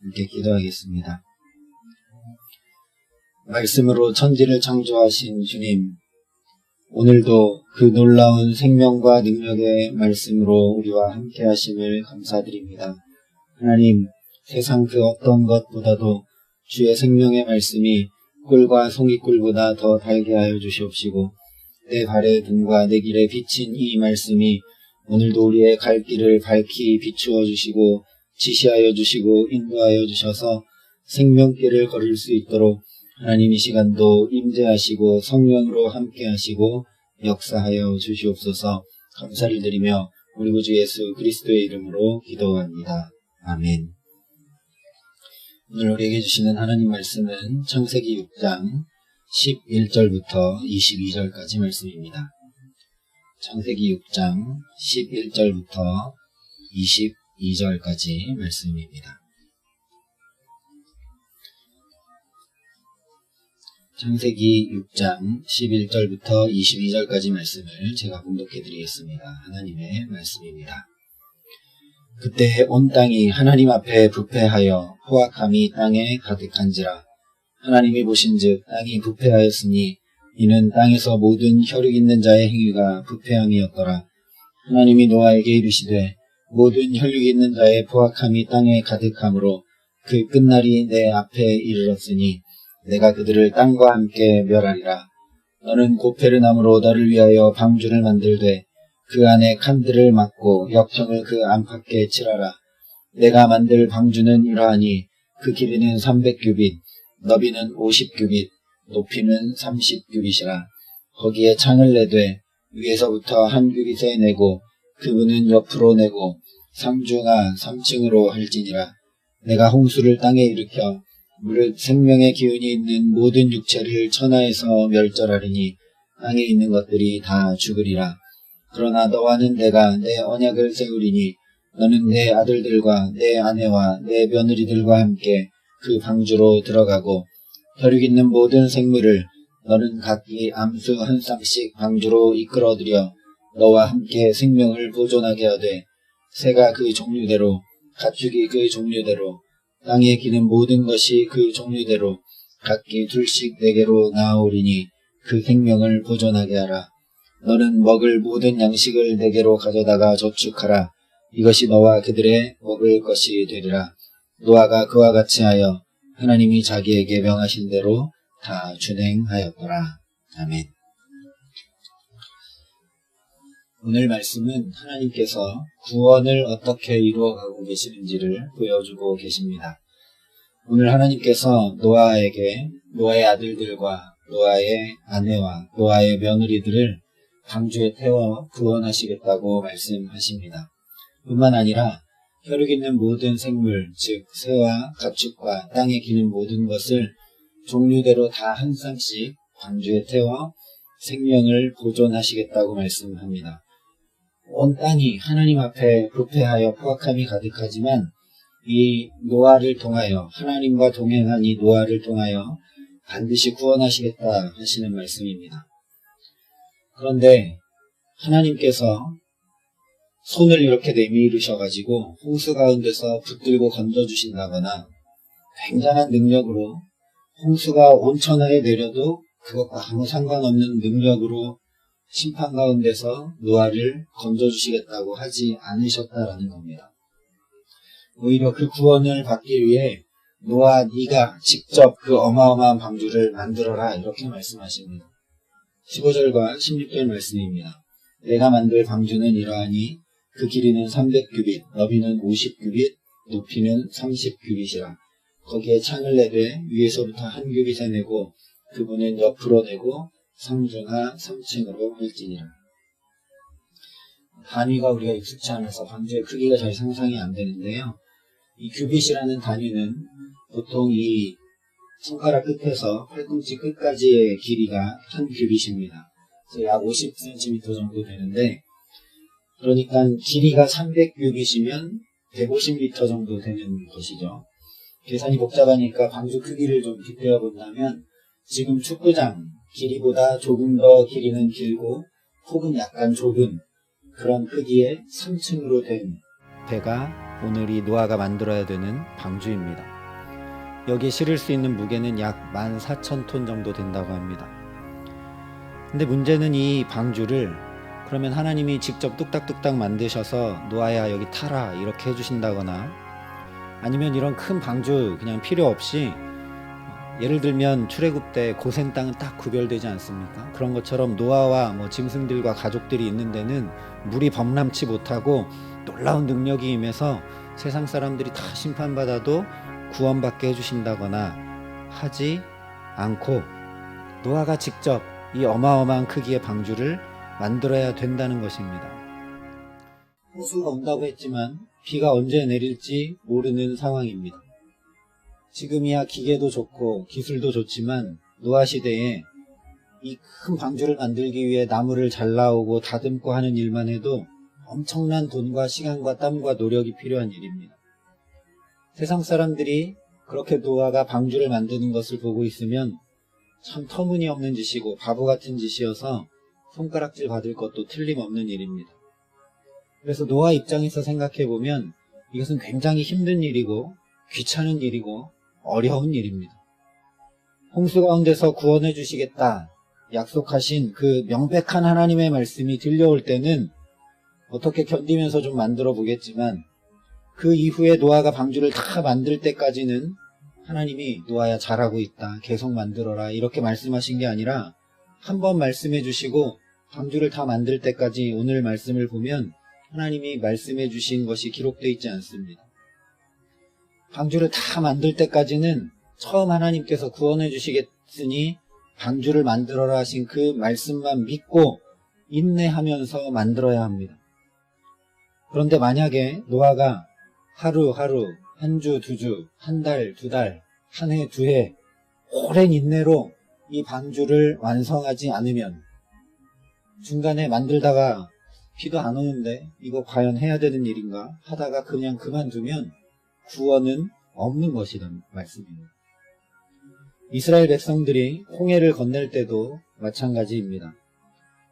함께 기도하겠습니다. 말씀으로 천지를 창조하신 주님, 오늘도 그 놀라운 생명과 능력의 말씀으로 우리와 함께 하심을 감사드립니다. 하나님, 세상 그 어떤 것보다도 주의 생명의 말씀이 꿀과 송이꿀보다 더 달게 하여 주시옵시고, 내 발의 등과 내 길에 비친 이 말씀이 오늘도 우리의 갈 길을 밝히 비추어 주시고 지시하여 주시고 인도하여 주셔서 생명길을 걸을 수 있도록 하나님 이 시간도 임재하시고 성령으로 함께 하시고 역사하여 주시옵소서. 감사를 드리며 우리 구주 예수 그리스도의 이름으로 기도합니다. 아멘. 오늘 우리에게 주시는 하나님 말씀은 창세기 6장 11절부터 22절까지 말씀입니다. 창세기 6장 11절부터 22절까지 말씀입니다. 창세기 6장 11절부터 22절까지 말씀을 제가 봉독해 드리겠습니다. 하나님의 말씀입니다. 그때 온 땅이 하나님 앞에 부패하여 포악함이 땅에 가득한지라. 하나님이 보신즉 땅이 부패하였으니 이는 땅에서 모든 혈육 있는 자의 행위가 부패함이었더라. 하나님이 노아에게 이르시되 모든 혈육 있는 자의 포악함이 땅에 가득함으로 그 끝날이 내 앞에 이르렀으니 내가 그들을 땅과 함께 멸하리라. 너는 고페르나무로 너를 위하여 방주를 만들되 그 안에 칸들을 막고 역청을 그 안팎에 칠하라. 내가 만들 방주는 이러하니 그 길이는 300규빗, 너비는 50규빗, 높이는 30규빗이라. 거기에 창을 내되 위에서부터 한 규빗에 내고 그 문은 옆으로 내고 상중하 3층으로 할지니라. 내가 홍수를 땅에 일으켜 무릇 생명의 기운이 있는 모든 육체를 천하에서 멸절하리니 땅에 있는 것들이 다 죽으리라. 그러나 너와는 내가 내 언약을 세우리니 너는 내 아들들과 내 아내와 내 며느리들과 함께 그 방주로 들어가고 혈육 있는 모든 생물을 너는 각기 암수 한 쌍씩 방주로 이끌어들여 너와 함께 생명을 보존하게 하되 새가 그 종류대로 가축이 그 종류대로 땅에 기는 모든 것이 그 종류대로 각기 둘씩 내게로 나아오리니 그 생명을 보존하게 하라. 너는 먹을 모든 양식을 내게로 가져다가 저축하라. 이것이 너와 그들의 먹을 것이 되리라. 노아가 그와 같이 하여 하나님이 자기에게 명하신 대로 다 준행하였더라. 아멘. 오늘 말씀은 하나님께서 구원을 어떻게 이루어가고 계시는지를 보여주고 계십니다. 오늘 하나님께서 노아에게 노아의 아들들과 노아의 아내와 노아의 며느리들을 방주에 태워 구원하시겠다고 말씀하십니다. 뿐만 아니라 혈육 있는 모든 생물, 즉 새와 가축과 땅에 기는 모든 것을 종류대로 다 한 쌍씩 방주에 태워 생명을 보존하시겠다고 말씀합니다. 온 땅이 하나님 앞에 부패하여 포악함이 가득하지만 이 노아를 통하여 하나님과 동행한 이 노아를 통하여 반드시 구원하시겠다 하시는 말씀입니다. 그런데 하나님께서 손을 이렇게 내밀으셔가지고 홍수 가운데서 붙들고 건져주신다거나 굉장한 능력으로 홍수가 온천하에 내려도 그것과 아무 상관없는 능력으로 심판 가운데서 노아를 건져주시겠다고 하지 않으셨다라는 겁니다. 오히려 그 구원을 받기 위해 노아 네가 직접 그 어마어마한 방주를 만들어라 이렇게 말씀하십니다. 15절과 16절 말씀입니다. 내가 만들 방주는 이러하니 그 길이는 300규빗, 너비는 50규빗, 높이는 30규빗이라. 거기에 창을 내되 위에서부터 한 규빗에 내고 그 문은 옆으로 내고 상중하 3층으로 할지니라. 단위가 우리가 익숙치 않아서 방주의 크기가 잘 상상이 안 되는데요. 이 규빗이라는 단위는 보통 이 손가락 끝에서 팔꿈치 끝까지의 길이가 한 규빗입니다. 그래서 약 50cm 정도 되는데, 그러니까 길이가 300규빗이면 150m 정도 되는 것이죠. 계산이 복잡하니까 방주 크기를 좀 빗대어 본다면 지금 축구장 길이보다 조금 더 길이는 길고 폭은 약간 좁은 그런 크기의 3층으로 된 배가 오늘 이 노아가 만들어야 되는 방주입니다. 여기에 실을 수 있는 무게는 약 14,000톤 정도 된다고 합니다. 근데 문제는 이 방주를 그러면 하나님이 직접 뚝딱뚝딱 만드셔서 노아야 여기 타라 이렇게 해주신다거나, 아니면 이런 큰 방주 그냥 필요 없이 예를 들면 출애굽 때 고센 땅은 딱 구별되지 않습니까? 그런 것처럼 노아와 짐승들과 가족들이 있는 데는 물이 범람치 못하고 놀라운 능력이 임해서 세상 사람들이 다 심판받아도 구원받게 해주신다거나 하지 않고, 노아가 직접 이 어마어마한 크기의 방주를 만들어야 된다는 것입니다. 홍수가 온다고 했지만 비가 언제 내릴지 모르는 상황입니다. 지금이야 기계도 좋고 기술도 좋지만 노아 시대에 이 큰 방주를 만들기 위해 나무를 잘라오고 다듬고 하는 일만 해도 엄청난 돈과 시간과 땀과 노력이 필요한 일입니다. 세상 사람들이 그렇게 노아가 방주를 만드는 것을 보고 있으면 참 터무니없는 짓이고 바보 같은 짓이어서 손가락질 받을 것도 틀림없는 일입니다. 그래서 노아 입장에서 생각해보면 이것은 굉장히 힘든 일이고 귀찮은 일이고 어려운 일입니다. 홍수 가운데서 구원해 주시겠다 약속하신 그 명백한 하나님의 말씀이 들려올 때는 어떻게 견디면서 좀 만들어 보겠지만, 그 이후에 노아가 방주를 다 만들 때까지는 하나님이 노아야 잘하고 있다 계속 만들어라 이렇게 말씀하신 게 아니라 한 번 말씀해 주시고 방주를 다 만들 때까지 오늘 말씀을 보면 하나님이 말씀해 주신 것이 기록되어 있지 않습니다. 방주를 다 만들 때까지는 처음 하나님께서 구원해 주시겠으니 방주를 만들어라 하신 그 말씀만 믿고 인내하면서 만들어야 합니다. 그런데 만약에 노아가 하루하루, 한 주, 두 주, 한 달, 두 달, 한 해, 두 해 오랜 인내로 이 방주를 완성하지 않으면, 중간에 만들다가 비도 안 오는데 이거 과연 해야 되는 일인가 하다가 그냥 그만두면 구원은 없는 것이란 말씀입니다. 이스라엘 백성들이 홍해를 건널 때도 마찬가지입니다.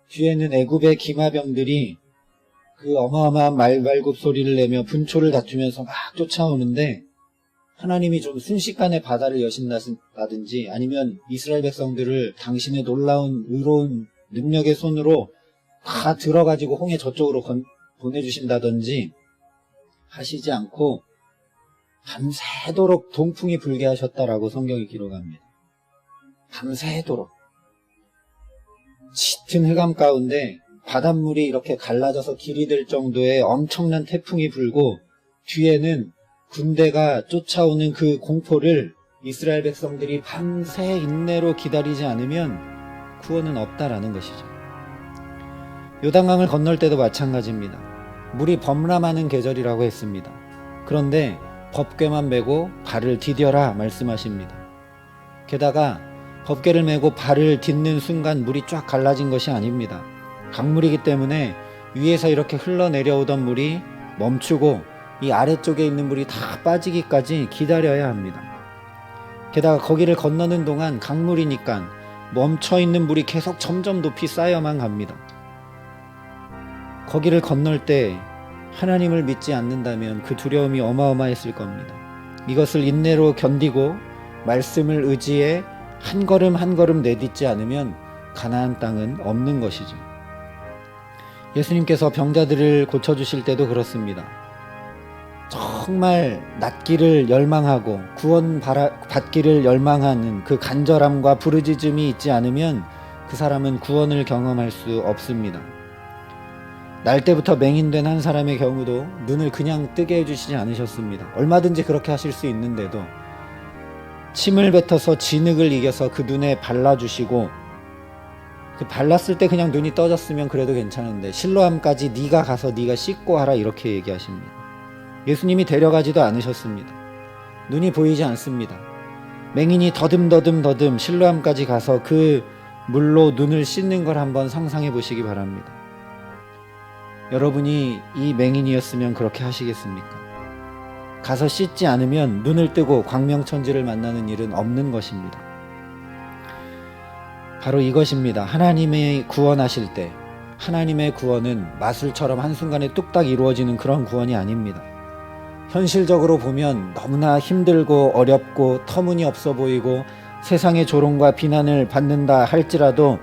뒤에는 애굽의 기마병들이 그 어마어마한 말발굽 소리를 내며 분초를 다투면서 막 쫓아오는데, 하나님이 좀 순식간에 바다를 여신다든지 아니면 이스라엘 백성들을 당신의 놀라운 의로운 능력의 손으로 다 들어가지고 홍해 저쪽으로 보내주신다든지 하시지 않고 밤새도록 동풍이 불게 하셨다라고 성경이 기록합니다. 밤새도록 짙은 흑암 가운데 바닷물이 이렇게 갈라져서 길이 될 정도의 엄청난 태풍이 불고, 뒤에는 군대가 쫓아오는 그 공포를 이스라엘 백성들이 밤새 인내로 기다리지 않으면 구원은 없다라는 것이죠. 요단강을 건널 때도 마찬가지입니다. 물이 범람하는 계절이라고 했습니다. 그런데 법궤만 메고 발을 디뎌라 말씀하십니다. 게다가 법궤를 메고 발을 딛는 순간 물이 쫙 갈라진 것이 아닙니다. 강물이기 때문에 위에서 이렇게 흘러내려오던 물이 멈추고 이 아래쪽에 있는 물이 다 빠지기까지 기다려야 합니다. 게다가 거기를 건너는 동안 강물이니까 멈춰있는 물이 계속 점점 높이 쌓여만 갑니다. 거기를 건널 때 하나님을 믿지 않는다면 그 두려움이 어마어마했을 겁니다. 이것을 인내로 견디고 말씀을 의지해 한 걸음 한 걸음 내딛지 않으면 가나안 땅은 없는 것이죠. 예수님께서 병자들을 고쳐주실 때도 그렇습니다. 정말 낫기를 열망하고 구원 받기를 열망하는 그 간절함과 부르짖음이 있지 않으면 그 사람은 구원을 경험할 수 없습니다. 날 때부터 맹인된 한 사람의 경우도 눈을 그냥 뜨게 해주시지 않으셨습니다. 얼마든지 그렇게 하실 수 있는데도 침을 뱉어서 진흙을 이겨서 그 눈에 발라주시고, 그 발랐을 때 그냥 눈이 떠졌으면 그래도 괜찮은데 실로암까지 네가 가서 네가 씻고 하라 이렇게 얘기하십니다. 예수님이 데려가지도 않으셨습니다. 눈이 보이지 않습니다. 맹인이 더듬 실로암까지 가서 그 물로 눈을 씻는 걸 한번 상상해 보시기 바랍니다. 여러분이 이 맹인이었으면 그렇게 하시겠습니까? 가서 씻지 않으면 눈을 뜨고 광명천지를 만나는 일은 없는 것입니다. 바로 이것입니다. 하나님의 구원하실 때 하나님의 구원은 마술처럼 한순간에 뚝딱 이루어지는 그런 구원이 아닙니다. 현실적으로 보면 너무나 힘들고 어렵고 터무니없어 보이고 세상의 조롱과 비난을 받는다 할지라도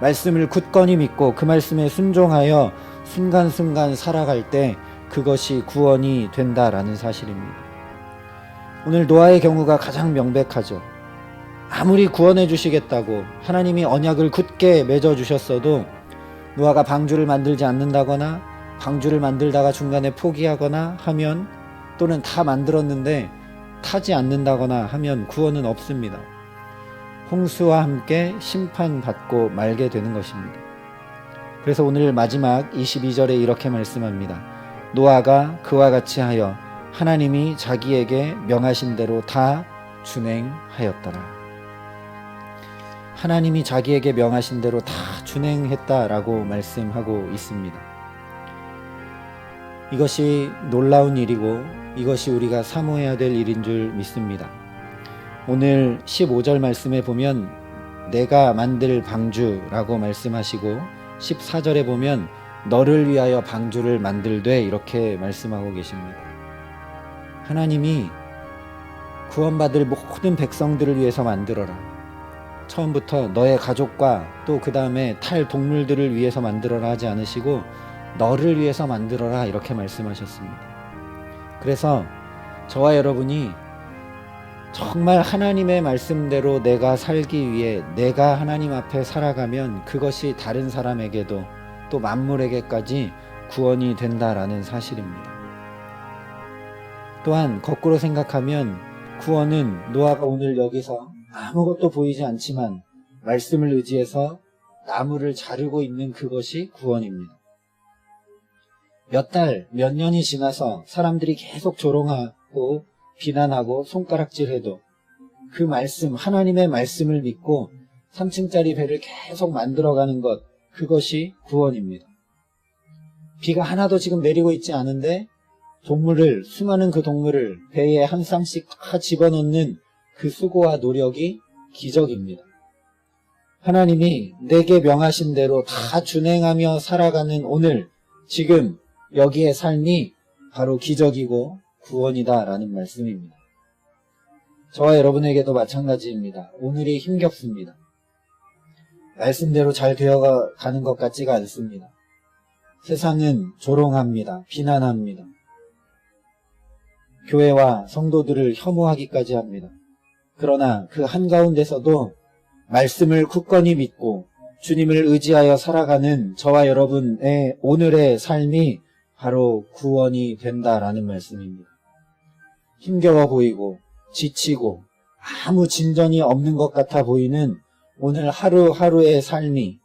말씀을 굳건히 믿고 그 말씀에 순종하여 순간순간 살아갈 때 그것이 구원이 된다라는 사실입니다. 오늘 노아의 경우가 가장 명백하죠. 아무리 구원해 주시겠다고 하나님이 언약을 굳게 맺어 주셨어도 노아가 방주를 만들지 않는다거나 방주를 만들다가 중간에 포기하거나 하면, 또는 다 만들었는데 타지 않는다거나 하면 구원은 없습니다. 홍수와 함께 심판받고 말게 되는 것입니다. 그래서 오늘 마지막 22절에 이렇게 말씀합니다. 노아가 그와 같이 하여 하나님이 자기에게 명하신 대로 다 준행하였더라. 하나님이 자기에게 명하신 대로 다 준행했다라고 말씀하고 있습니다. 이것이 놀라운 일이고 이것이 우리가 사모해야 될 일인 줄 믿습니다. 오늘 15절 말씀에 보면 내가 만들 방주라고 말씀하시고 14절에 보면 너를 위하여 방주를 만들되 이렇게 말씀하고 계십니다. 하나님이 구원받을 모든 백성들을 위해서 만들어라. 처음부터 너의 가족과 또 그 다음에 탈 동물들을 위해서 만들어라 하지 않으시고 너를 위해서 만들어라 이렇게 말씀하셨습니다. 그래서 저와 여러분이 정말 하나님의 말씀대로 내가 살기 위해 내가 하나님 앞에 살아가면 그것이 다른 사람에게도 또 만물에게까지 구원이 된다라는 사실입니다. 또한 거꾸로 생각하면 구원은 노아가 오늘 여기서 아무것도 보이지 않지만 말씀을 의지해서 나무를 자르고 있는 그것이 구원입니다. 몇 달, 몇 년이 지나서 사람들이 계속 조롱하고 비난하고 손가락질해도 그 말씀, 하나님의 말씀을 믿고 3층짜리 배를 계속 만들어가는 것, 그것이 구원입니다. 비가 하나도 지금 내리고 있지 않은데 동물을, 수많은 그 동물을 배에 한 쌍씩 다 집어넣는 그 수고와 노력이 기적입니다. 하나님이 내게 명하신 대로 다 준행하며 살아가는 오늘, 지금 여기의 삶이 바로 기적이고 구원이다라는 말씀입니다. 저와 여러분에게도 마찬가지입니다. 오늘이 힘겹습니다. 말씀대로 잘 되어가는 것 같지가 않습니다. 세상은 조롱합니다. 비난합니다. 교회와 성도들을 혐오하기까지 합니다. 그러나 그 한가운데서도 말씀을 굳건히 믿고 주님을 의지하여 살아가는 저와 여러분의 오늘의 삶이 바로 구원이 된다라는 말씀입니다. 힘겨워 보이고 지치고 아무 진전이 없는 것 같아 보이는 오늘 하루하루의 삶이,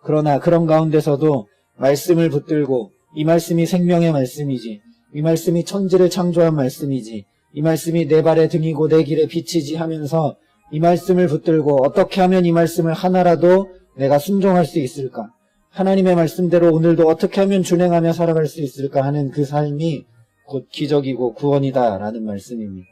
그러나 그런 가운데서도 말씀을 붙들고 이 말씀이 생명의 말씀이지, 이 말씀이 천지를 창조한 말씀이지, 이 말씀이 내 발의 등이고 내 길의 빛이지 하면서 이 말씀을 붙들고 어떻게 하면 이 말씀을 하나라도 내가 순종할 수 있을까? 하나님의 말씀대로 오늘도 어떻게 하면 준행하며 살아갈 수 있을까 하는 그 삶이 곧 기적이고 구원이다라는 말씀입니다.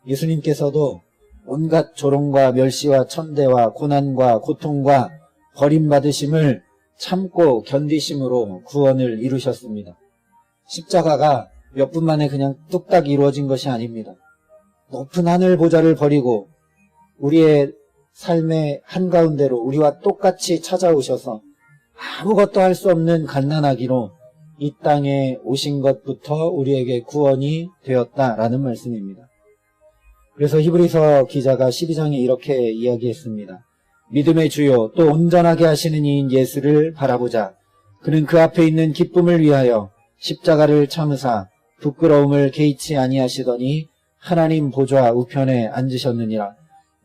예수님께서도 온갖 조롱과 멸시와 천대와 고난과 고통과 버림받으심을 참고 견디심으로 구원을 이루셨습니다. 십자가가 몇 분 만에 그냥 뚝딱 이루어진 것이 아닙니다. 높은 하늘 보좌를 버리고 우리의 삶의 한가운데로 우리와 똑같이 찾아오셔서 아무것도 할 수 없는 갓난아기로 이 땅에 오신 것부터 우리에게 구원이 되었다라는 말씀입니다. 그래서 히브리서 기자가 12장에 이렇게 이야기했습니다. 믿음의 주요 또 온전하게 하시는 이인 예수를 바라보자. 그는 그 앞에 있는 기쁨을 위하여 십자가를 참으사 부끄러움을 개의치 아니하시더니 하나님 보좌 우편에 앉으셨느니라.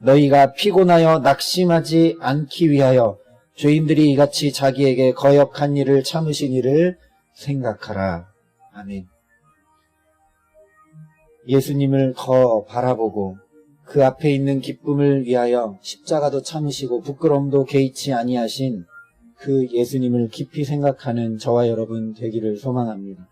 너희가 피곤하여 낙심하지 않기 위하여 죄인들이 이같이 자기에게 거역한 일을 참으신 일을 생각하라. 아멘. 예수님을 더 바라보고 그 앞에 있는 기쁨을 위하여 십자가도 참으시고 부끄러움도 개의치 아니하신 그 예수님을 깊이 생각하는 저와 여러분 되기를 소망합니다.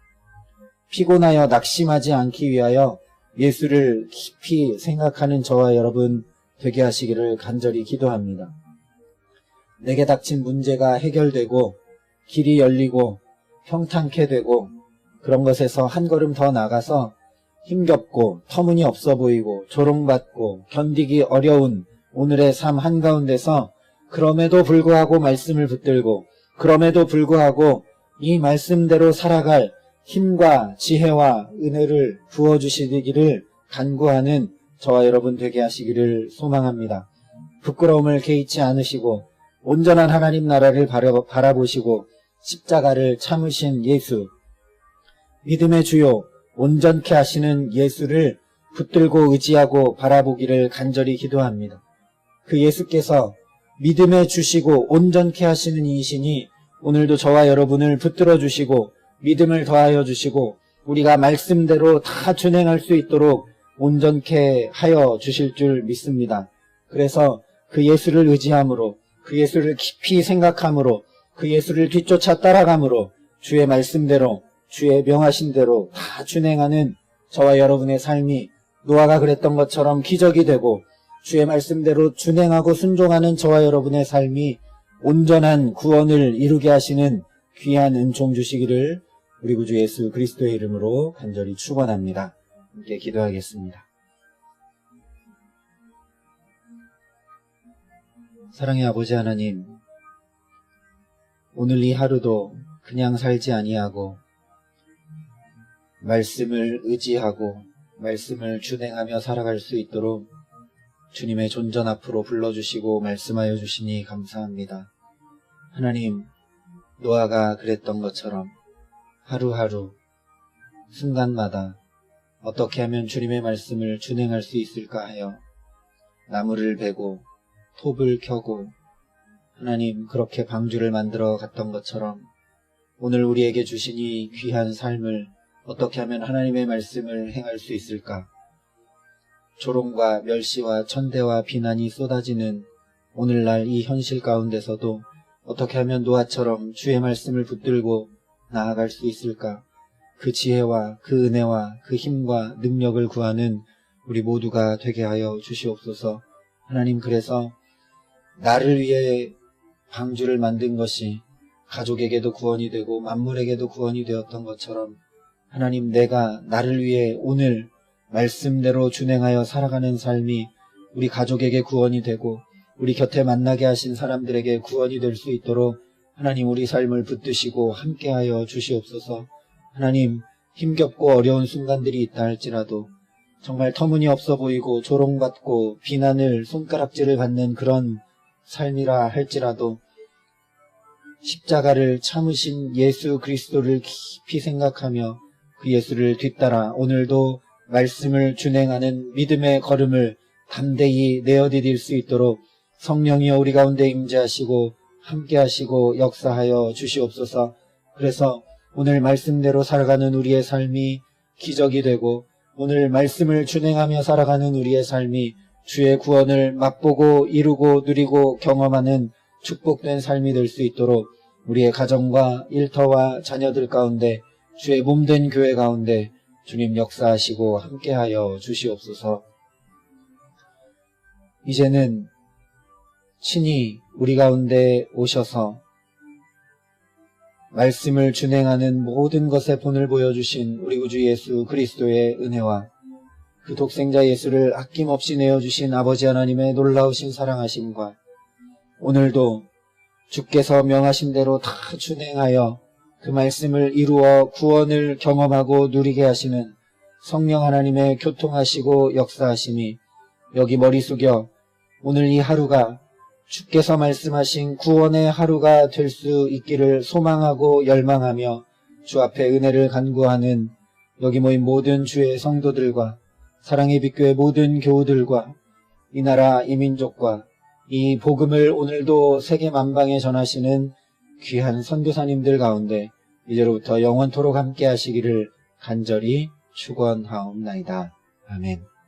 피곤하여 낙심하지 않기 위하여 예수를 깊이 생각하는 저와 여러분 되게 하시기를 간절히 기도합니다. 내게 닥친 문제가 해결되고 길이 열리고 평탄케 되고 그런 것에서 한 걸음 더 나가서 힘겹고 터무니없어 보이고 조롱받고 견디기 어려운 오늘의 삶 한가운데서 그럼에도 불구하고 말씀을 붙들고 그럼에도 불구하고 이 말씀대로 살아갈 힘과 지혜와 은혜를 부어주시기를 간구하는 저와 여러분 되게 하시기를 소망합니다. 부끄러움을 개의치 않으시고 온전한 하나님 나라를 바라보시고 십자가를 참으신 예수, 믿음의 주요 온전케 하시는 예수를 붙들고 의지하고 바라보기를 간절히 기도합니다. 그 예수께서 믿음에 주시고 온전케 하시는 이신이 오늘도 저와 여러분을 붙들어 주시고 믿음을 더하여 주시고 우리가 말씀대로 다 준행할 수 있도록 온전케 하여 주실 줄 믿습니다. 그래서 그 예수를 의지함으로 그 예수를 깊이 생각함으로 그 예수를 뒤쫓아 따라감으로 주의 말씀대로 주의 명하신 대로 다 준행하는 저와 여러분의 삶이 노아가 그랬던 것처럼 기적이 되고 주의 말씀대로 준행하고 순종하는 저와 여러분의 삶이 온전한 구원을 이루게 하시는 귀한 은총 주시기를 우리 구주 예수 그리스도의 이름으로 간절히 축원합니다. 함께 기도하겠습니다. 사랑의 아버지 하나님, 오늘 이 하루도 그냥 살지 아니하고 말씀을 의지하고 말씀을 준행하며 살아갈 수 있도록 주님의 존전 앞으로 불러주시고 말씀하여 주시니 감사합니다. 하나님, 노아가 그랬던 것처럼 하루하루 순간마다 어떻게 하면 주님의 말씀을 준행할 수 있을까 하여 나무를 베고 톱을 켜고 하나님 그렇게 방주를 만들어 갔던 것처럼 오늘 우리에게 주신 이 귀한 삶을 어떻게 하면 하나님의 말씀을 행할 수 있을까? 조롱과 멸시와 천대와 비난이 쏟아지는 오늘날 이 현실 가운데서도 어떻게 하면 노아처럼 주의 말씀을 붙들고 나아갈 수 있을까? 그 지혜와 그 은혜와 그 힘과 능력을 구하는 우리 모두가 되게 하여 주시옵소서. 하나님, 그래서 나를 위해 방주를 만든 것이 가족에게도 구원이 되고 만물에게도 구원이 되었던 것처럼 하나님, 내가 나를 위해 오늘 말씀대로 준행하여 살아가는 삶이 우리 가족에게 구원이 되고 우리 곁에 만나게 하신 사람들에게 구원이 될 수 있도록 하나님, 우리 삶을 붙드시고 함께하여 주시옵소서. 하나님, 힘겹고 어려운 순간들이 있다 할지라도 정말 터무니없어 보이고 조롱받고 비난을 손가락질을 받는 그런 삶이라 할지라도 십자가를 참으신 예수 그리스도를 깊이 생각하며 그 예수를 뒤따라 오늘도 말씀을 준행하는 믿음의 걸음을 담대히 내어디딜 수 있도록 성령이여 우리 가운데 임재하시고 함께하시고 역사하여 주시옵소서. 그래서 오늘 말씀대로 살아가는 우리의 삶이 기적이 되고 오늘 말씀을 준행하며 살아가는 우리의 삶이 주의 구원을 맛보고 이루고 누리고 경험하는 축복된 삶이 될 수 있도록 우리의 가정과 일터와 자녀들 가운데 주의 몸된 교회 가운데 주님 역사하시고 함께하여 주시옵소서. 이제는 친히 우리 가운데 오셔서 말씀을 준행하는 모든 것에 본을 보여주신 우리 구주 예수 그리스도의 은혜와 그 독생자 예수를 아낌없이 내어주신 아버지 하나님의 놀라우신 사랑하심과 오늘도 주께서 명하신 대로 다 준행하여 그 말씀을 이루어 구원을 경험하고 누리게 하시는 성령 하나님의 교통하시고 역사하심이 여기 머리 숙여 오늘 이 하루가 주께서 말씀하신 구원의 하루가 될 수 있기를 소망하고 열망하며 주 앞에 은혜를 간구하는 여기 모인 모든 주의 성도들과 사랑의 빛교회 모든 교우들과 이 나라 이 민족과 이 복음을 오늘도 세계 만방에 전하시는 귀한 선교사님들 가운데 이제로부터 영원토록 함께 하시기를 간절히 축원하옵나이다. 아멘.